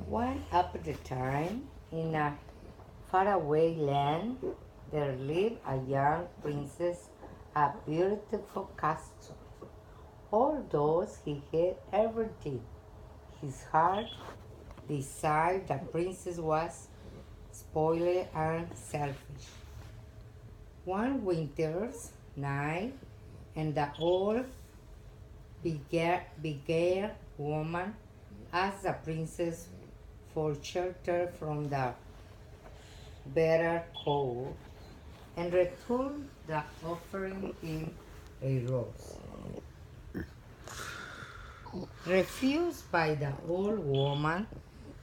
One upon a time, in a faraway land, there lived a young princess, a beautiful castle. Although he had everything his heart desired, the princess was spoiled and selfish. One winter's night, and the old beggar woman asked the princess for shelter from the bitter cold and returned the offering in a rose. Refused by the old woman,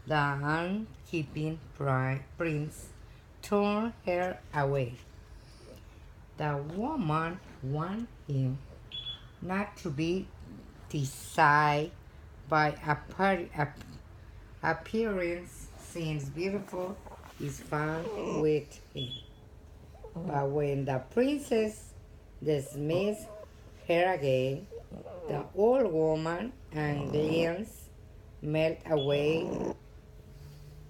the unkeeping prince turned her away. The woman wanted him not to be deceived by appearance, since beautiful is found with him. But when the princess dismissed her again, the old woman and glance melt away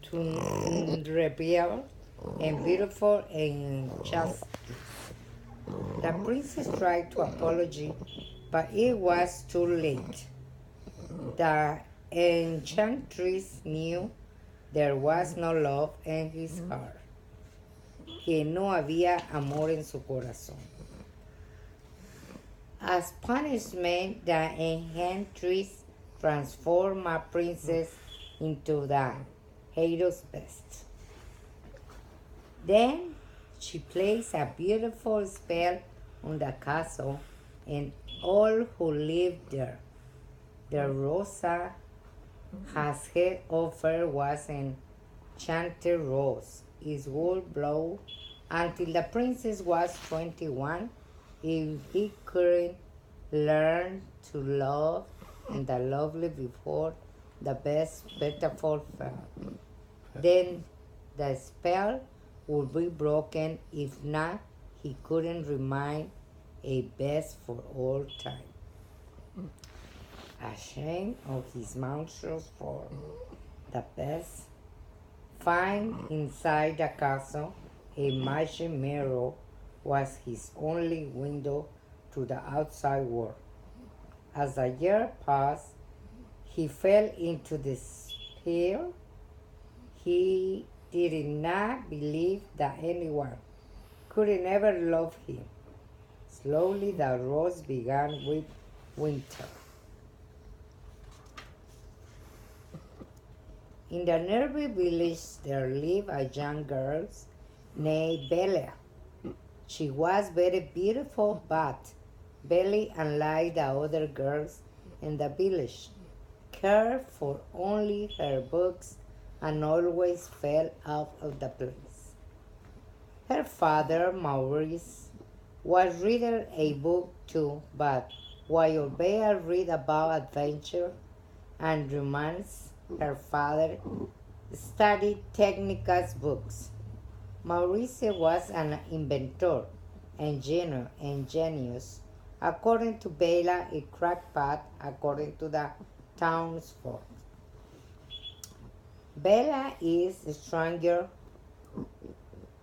to rebel and beautiful and justice. The princess tried to apologize, but it was too late. The enchantress knew there was no love in his heart, que no había amor en su corazón. As punishment, the enchantress transformed a princess into the hero's best. Then she placed a beautiful spell on the castle and all who lived there. The rosa has had offer was an enchanted rose. It would blow until the princess was 21 if he couldn't learn to love and the lovely before the best beautiful fell. Then the spell would be broken. If not, he couldn't remain a best for all time. Ashamed of his monstrous form, the best found inside the castle a magic mirror was his only window to the outside world. As the year passed, he fell into despair. He did not believe that anyone could ever love him. Slowly the rose began with winter. In the nearby village there lived a young girl named Bella. She was very beautiful, but Bella, unlike the other girls in the village, cared for only her books and always fell out of the place. Her father, Maurice, was reading a book too, but while Bella read about adventure and romance, her father studied technical books. Maurice was an inventor, ingenious, according to Bella, a crackpot, according to the townsfolk. Bella is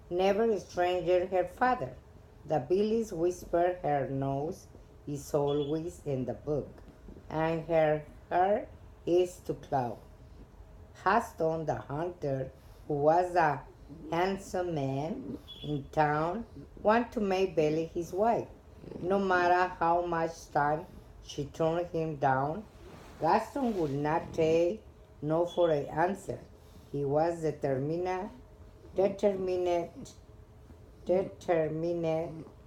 never stranger her father. The village whisper her nose is always in the book, and her hair is to cloud. Haston the hunter, who was a handsome man in town, wanted to make Bella his wife. No matter how much time she turned him down, Gaston would not take no for an answer. He was determined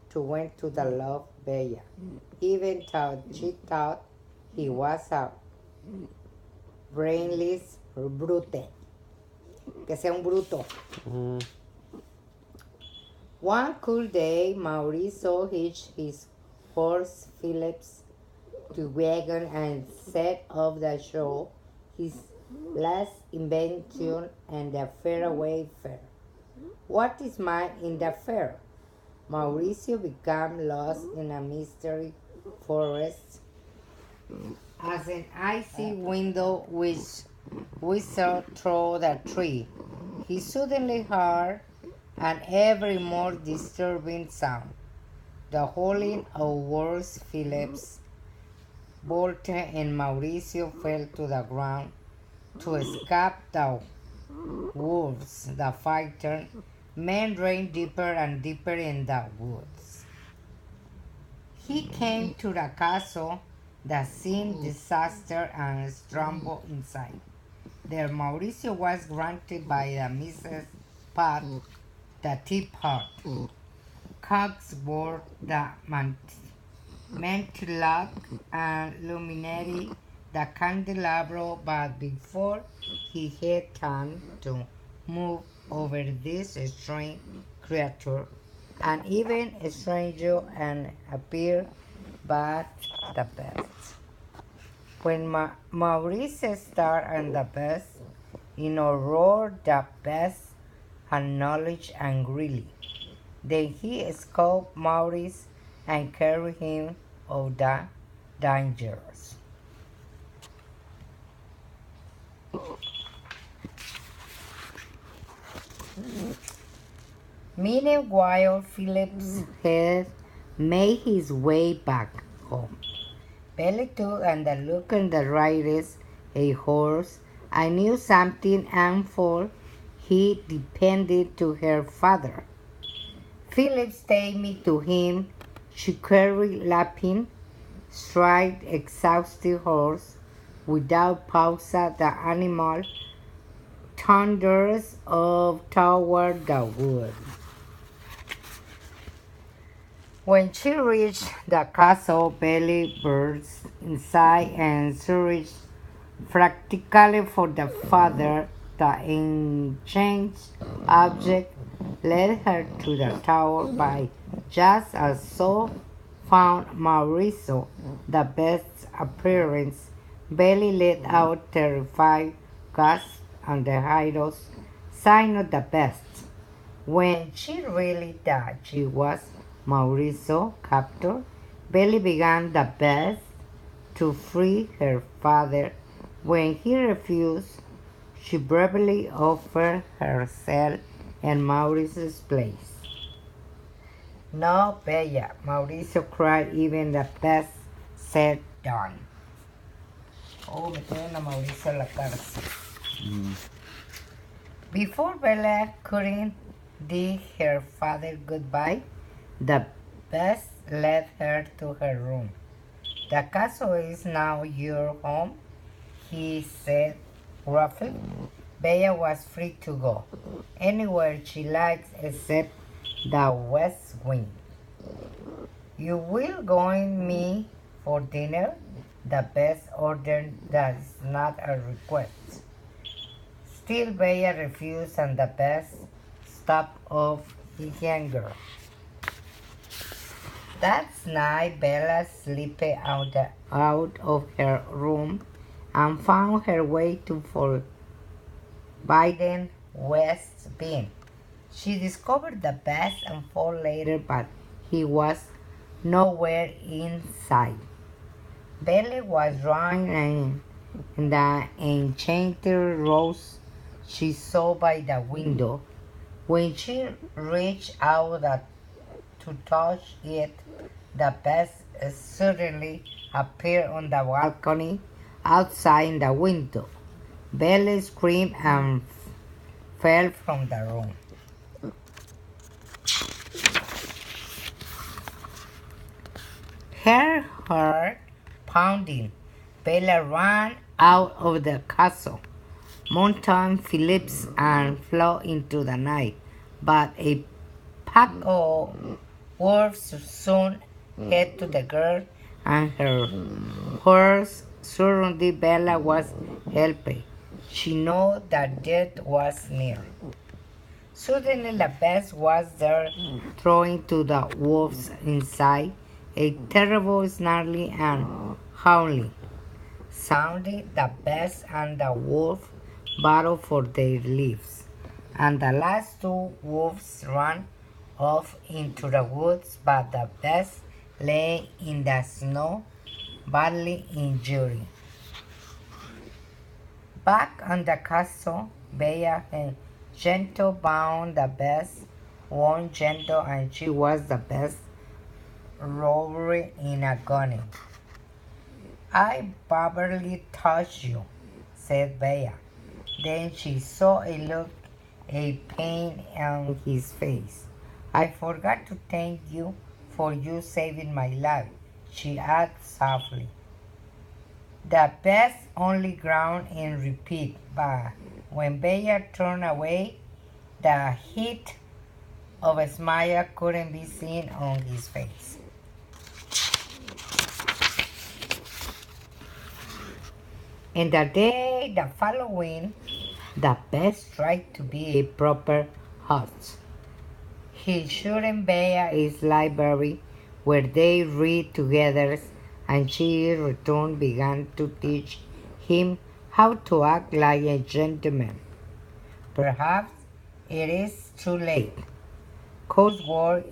to win to the love Bella, even though she thought he was a brainless brute. Que sea un bruto. One cool day, Maurice saw hitch his horse Phillips to wagon and set off the show, his last invention and the faraway fair. What is mine in the fair? Mauricio became lost in a mystery forest as an icy window which whistled through the tree. He suddenly heard an ever more disturbing sound, the howling of wolves. Phillips, Voltaire, and Mauricio fell to the ground to escape the wolves. The fighter men ran deeper and deeper in the woods. He came to the castle that seemed disaster and stumbled inside. There Mauricio was granted by the Mrs. Pot the teapot, Cogsworth the Mantlock, and Luminary the candelabro, but before he had time to move over this strange creature, an even stranger and appeared but the best. When Maurice started on the best, in a roar the best acknowledged angrily. Then he escaped Maurice and carried him out the dangers. Meanwhile, Phillips had made his way back home. Belly took and the look on the riders a horse. I knew something awful. He depended to her father. Phillips take me to him. She carried lapping, stride exhausted horse. Without pause, the animal thunders off toward the wood. When she reached the castle, Belly burst inside and searched frantically for the father. The enchanted object led her to the tower, but just as so found Mauricio, the best's appearance. Belly let out terrified gasp, and the heroes sign of the best. When she really thought she was Mauricio captor, Belly began the best to free her father. When he refused, she bravely offered herself in Mauricio's place. No, Bella, Mauricio cried, even the best said done. Oh, metieron a Mauricio a la cárcel. Before Bella could bid her father goodbye, the best led her to her room. The castle is now your home, he said gruffly. Bella was free to go anywhere she likes except the west wing. You will join me for dinner? The best ordered. That's not a request. Still Bella refused, and the best stopped off his anger. That night Bella slipped out of her room and found her way to Forbidden West Wing. She discovered the best and found later, but he was nowhere in sight. Bella was drawing in the enchanted rose she saw by the window. When she reached out to touch it, the best suddenly appeared on the balcony outside the window. Bella screamed and fell from the room. Her heart pounding, Bella ran out of the castle, mounted Phillips, and flew into the night. But a pack of wolves soon head to the girl and her horse. Suddenly Bella was helpless. She knew that death was near. Suddenly the best was there, throwing to the wolves inside. A terrible snarling and howling sounded. The best and the wolf battled for their lives, and the last two wolves ran off into the woods, but the best lay in the snow, badly injured. Back on the castle, Bella and Gento bound the best, won Gento, and she was the best rower in agony. I barely touched you, said Bella. Then she saw a pain on his face. I forgot to thank you for you saving my life, she added softly. The best only ground and repeat, but when Bella turned away, the heat of a smile couldn't be seen on his face. And the day the following, the best tried to be a proper host. He showed Bella his library, where they read together, and she in return began to teach him how to act like a gentleman. Perhaps it is too late, Cosworth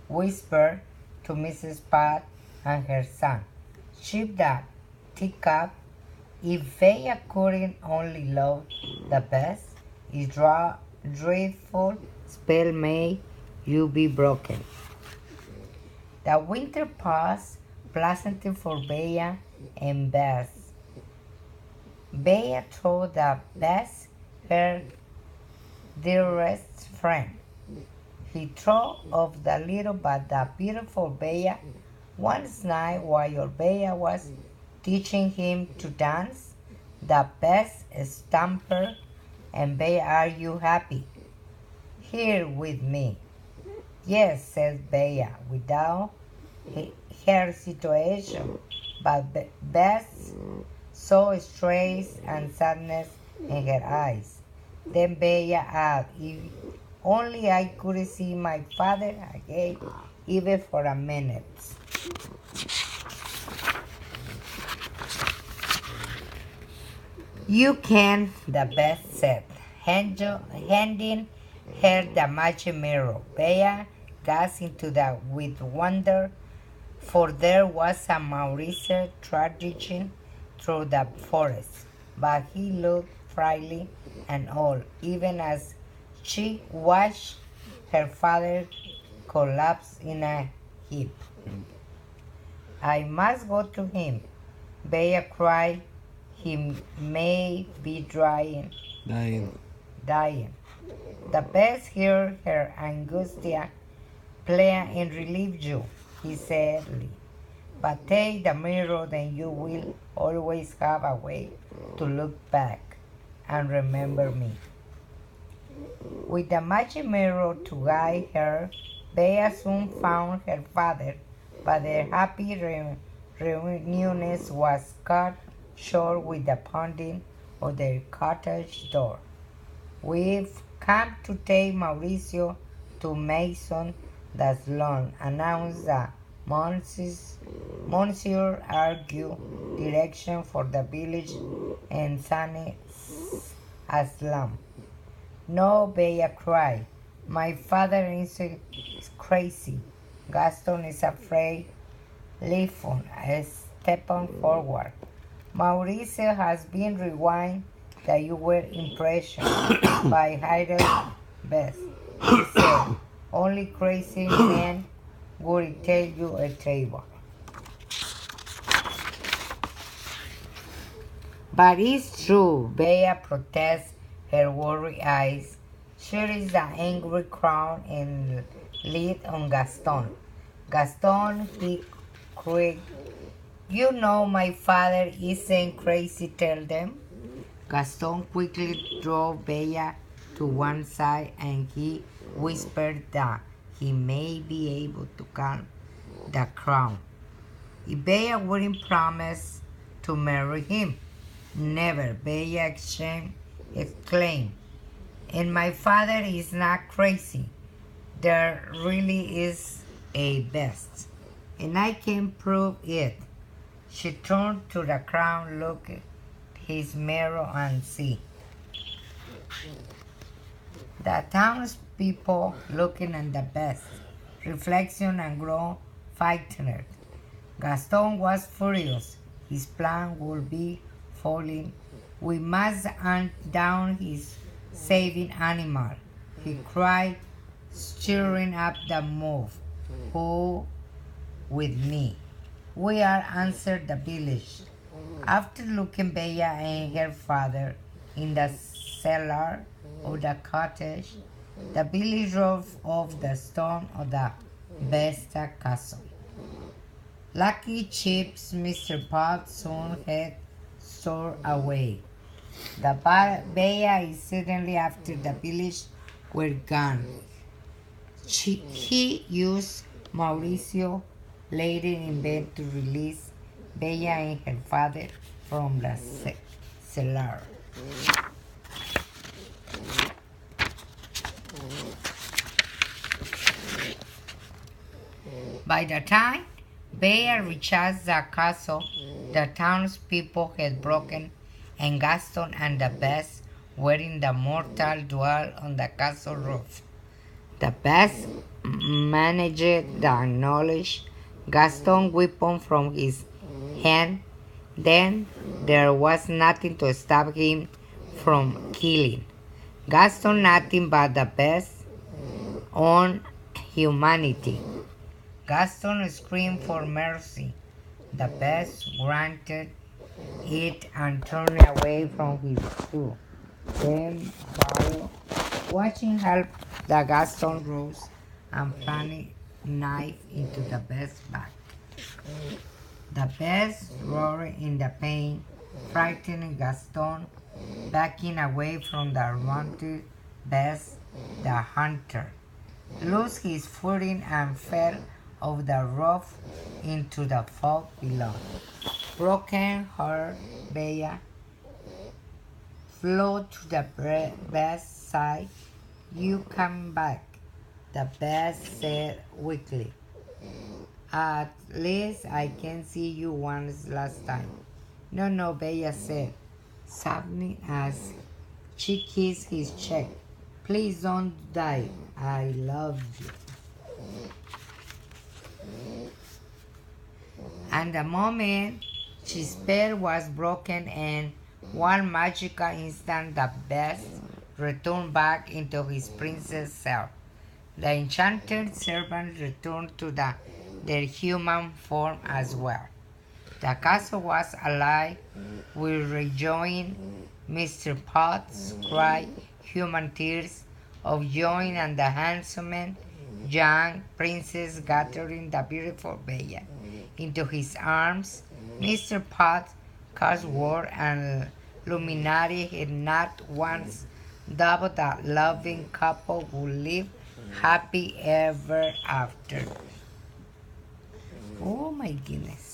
whispered to Mrs. Pat and her son. Shift that teacup. If Bella couldn't only love the best, his dreadful spell may you be broken. The winter passed pleasantly for Bella and Bess. Bella thought the best her dearest friend. He thought of the little but the beautiful Bella. One night while Bella was teaching him to dance, the best stammered, and Bella, are you happy? Here with me. Yes, said Bella, without her situation, but Bess saw stress and sadness in her eyes. Then Bella added, if only I could see my father again, even for a minute. You can, the best said, handing her the magic mirror. Bella gazed into that with wonder, for there was a Maurice trudging through the forest, but he looked frail and old, even as she watched her father collapse in a heap. I must go to him, Bella cried. He may be dying. The best heard her angustia play and relieve you, he said. But take the mirror, then you will always have a way to look back and remember me. With the magic mirror to guide her, Bella soon found her father, but their happy reunion was cut short with the pounding of their cottage door. We've come to take Mauricio to Mason the Sloan, announced the Monsieur argued direction for the village and Sani Aslam. No, Bella cried. My father is crazy. Gaston is afraid. Lifon is stepping forward. Mauricio has been rewind that you were impression by Harold Best. He said, only crazy men would tell you a table. But it's true, Bella protests, her worried eyes. She is the angry crown and lead on Gaston. Gaston, he cried, you know my father isn't crazy, tell them. Gaston quickly drove Bella to one side and he whispered that he may be able to calm the crown. If Bella wouldn't promise to marry him. Never, Bella exclaimed. And my father is not crazy. There really is a best. And I can prove it. She turned to the crown, looked at his mirror and see. The townspeople looking at the best. Reflection and grown frightened. Gaston was furious. His plan would be falling We must hunt down his saving animal, he cried, stirring up the mob. Who with me? We are, answered the village. After looking Bella and her father in the cellar of the cottage, the village drove off the stone of the Vesta castle. Lucky chips Mr. Pot soon had stored away. The Bella is suddenly after the village were gone. He used Mauricio later in bed to release Bella and her father from the cellar. By the time Bella reached the castle, the townspeople had broken, and Gaston and the Bess were in the mortal duel on the castle roof. The Bess managed to acknowledge Gaston's weapon from his hand. Then there was nothing to stop him from killing. Gaston nothing but the best on humanity. Gaston screamed for mercy. The best granted it and turned away from his crew. Then Barrow, watching help, the Gaston rose and plunged knife into the best's back. The best roared in the pain, frightening Gaston, backing away from the unwanted best. The hunter lost his footing and fell off the roof into the fog below. Broken heart, Bella flew to the best's side. You come back, the best said weakly. At least I can see you once last time. No, Bella said, sobbing as she kissed his cheek. Please don't die. I love you. And the moment his spell was broken, and one magical instant the best returned back into his princess self. The enchanted servants returned to their human form as well. The castle was alive with rejoicing. Mr. Potts cried human tears of joy, and the handsome young princess gathering the beautiful Bella into his arms. Mr. Potts, Cosworth, and Luminary had not once doubted that loving couple would live happy ever after. Oh my goodness.